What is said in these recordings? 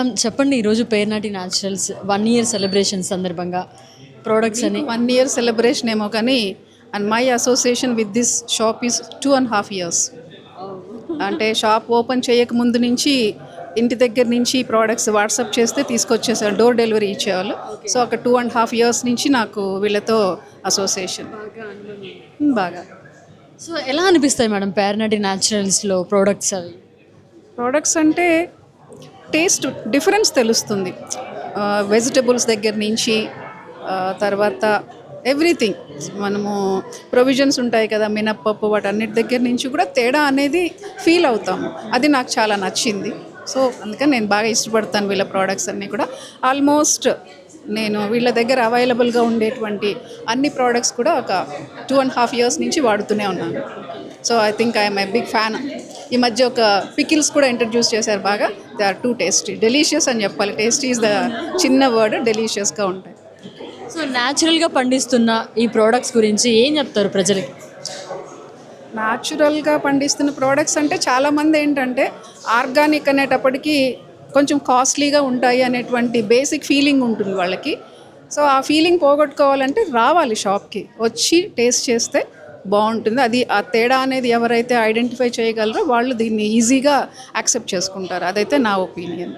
Ma'am చెప్పండి, ఈరోజు Pernati naturals 1 year celebration సందర్భంగా ప్రోడక్ట్స్ అని 1 year సెలబ్రేషన్ ఏమో కానీ and my association with this shop is 2.5 years. అంటే షాప్ ఓపెన్ చేయక ముందు నుంచి ఇంటి దగ్గర నుంచి ప్రోడక్ట్స్ వాట్సాప్ చేస్తే తీసుకొచ్చేసారు, డోర్ డెలివరీ ఇచ్చేవాళ్ళు. సో ఒక 2.5 years నుంచి నాకు వీళ్ళతో అసోసియేషన్ బాగా. సో ఎలా అనిపిస్తాయి మేడం పేర్నాటి న్యాచురల్స్లో ప్రోడక్ట్స్? అవి ప్రోడక్ట్స్ అంటే టేస్ట్ డిఫరెన్స్ తెలుస్తుంది. వెజిటబుల్స్ దగ్గర నుంచి తర్వాత ఎవ్రీథింగ్ మనము ప్రొవిజన్స్ ఉంటాయి కదా, మినప్పప్పు వాటన్నిటి దగ్గర నుంచి కూడా తేడా అనేది ఫీల్ అవుతాము. అది నాకు చాలా నచ్చింది. సో అందుకని నేను బాగా ఇష్టపడతాను వీళ్ళ ప్రోడక్ట్స్ అన్నీ కూడా. ఆల్మోస్ట్ నేను వీళ్ళ దగ్గర అవైలబుల్గా ఉండేటువంటి అన్ని ప్రోడక్ట్స్ కూడా ఒక 2.5 years నుంచి వాడుతూనే ఉన్నాను. So I think I'm a big fan. ఈ మధ్య ఒక పికిల్స్ కూడా ఇంట్రడ్యూస్ చేశారు బాగా. They are too tasty, delicious అని చెప్పాలి. టేస్టీ ఈజ్ ద చిన్న వర్డ్, డెలీషియస్గా ఉంటాయి. సో న్యాచురల్గా పండిస్తున్న ఈ ప్రోడక్ట్స్ గురించి ఏం చెప్తారు ప్రజలకి? న్యాచురల్గా పండిస్తున్న ప్రోడక్ట్స్ అంటే చాలామంది ఏంటంటే ఆర్గానిక్ అనేటప్పటికీ కొంచెం కాస్ట్లీగా ఉంటాయి అనేటువంటి బేసిక్ ఫీలింగ్ ఉంటుంది వాళ్ళకి. సో ఆ ఫీలింగ్ పోగొట్టుకోవాలంటే రావాలి షాప్కి, వచ్చి టేస్ట్ చేస్తే బాగుంటుంది. అది ఆ తేడా అనేది ఎవరైతే ఐడెంటిఫై చేయగలరో వాళ్ళు దీన్ని ఈజీగా యాక్సెప్ట్ చేసుకుంటారు. అదైతే నా ఒపీనియన్.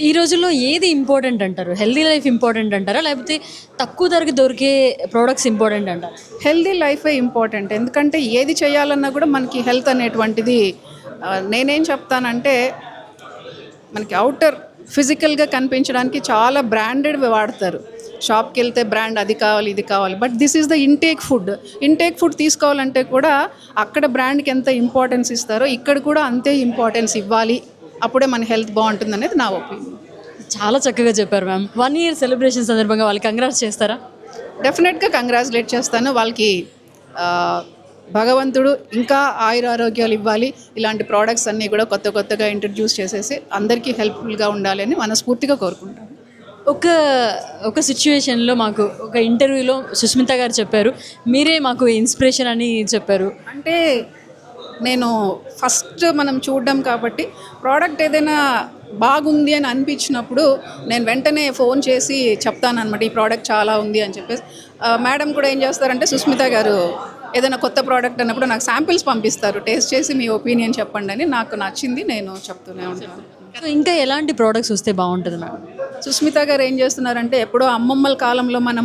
ఈ రోజుల్లో ఏది ఇంపార్టెంట్ అంటారు? హెల్దీ లైఫ్ ఇంపార్టెంట్ అంటారా, లేకపోతే తక్కువ ధరకు దొరికే ప్రోడక్ట్స్ ఇంపార్టెంట్ అంటారా? హెల్దీ లైఫే ఇంపార్టెంట్. ఎందుకంటే ఏది చేయాలన్నా కూడా మనకి హెల్త్ అనేటువంటిది నేనేం చెప్తానంటే మనకి అవుటర్ ఫిజికల్గా కనిపించడానికి చాలా బ్రాండెడ్ వాడతారు. షాప్కి వెళ్తే బ్రాండ్ అది కావాలి ఇది కావాలి, but this is the intake food. Intake food తీసుకోవాలంటే కూడా అక్కడ బ్రాండ్కి ఎంత ఇంపార్టెన్స్ ఇస్తారో ఇక్కడ కూడా అంతే ఇంపార్టెన్స్ ఇవ్వాలి. అప్పుడే మన హెల్త్ బాగుంటుంది అనేది నా ఒపీనియన్. చాలా చక్కగా చెప్పారు మ్యామ్. 1 year సెలబ్రేషన్ సందర్భంగా వాళ్ళకి కంగ్రాట్స్ చేస్తారా? డెఫినెట్గా కంగ్రాచులేట్ చేస్తాను. వాళ్ళకి భగవంతుడు ఇంకా ఆయురారోగ్యాలు ఇవ్వాలి. ఇలాంటి ప్రోడక్ట్స్ అన్నీ కూడా కొత్తగా ఇంట్రడ్యూస్ చేసేసి అందరికీ హెల్ప్ఫుల్గా ఉండాలి అని మనస్ఫూర్తిగా కోరుకుంటాను. ఒక సిచ్యువేషన్లో మాకు ఒక ఇంటర్వ్యూలో సుష్మిత గారు చెప్పారు, మీరే మాకు ఇన్స్పిరేషన్ అని చెప్పారు. అంటే నేను ఫస్ట్ మనం చూడడం కాబట్టి ప్రోడక్ట్ ఏదైనా బాగుంది అని అనిపించినప్పుడు నేను వెంటనే ఫోన్ చేసి చెప్తానన్నమాట, ఈ ప్రోడక్ట్ చాలా ఉంది అని చెప్పేసి. మేడం కూడా ఏం చేస్తారంటే సుష్మిత గారు ఏదైనా కొత్త ప్రోడక్ట్ అన్నప్పుడు నాకు శాంపిల్స్ పంపిస్తారు, టేస్ట్ చేసి మీ ఒపీనియన్ చెప్పండి అని. నాకు నచ్చింది నేను చెప్తూనే ఉంటాను. సో ఇంకా ఎలాంటి ప్రోడక్ట్స్ వస్తే బాగుంటుంది మేడం? సుష్మిత గారు ఏం చేస్తున్నారంటే ఎప్పుడో అమ్మమ్మల కాలంలో మనం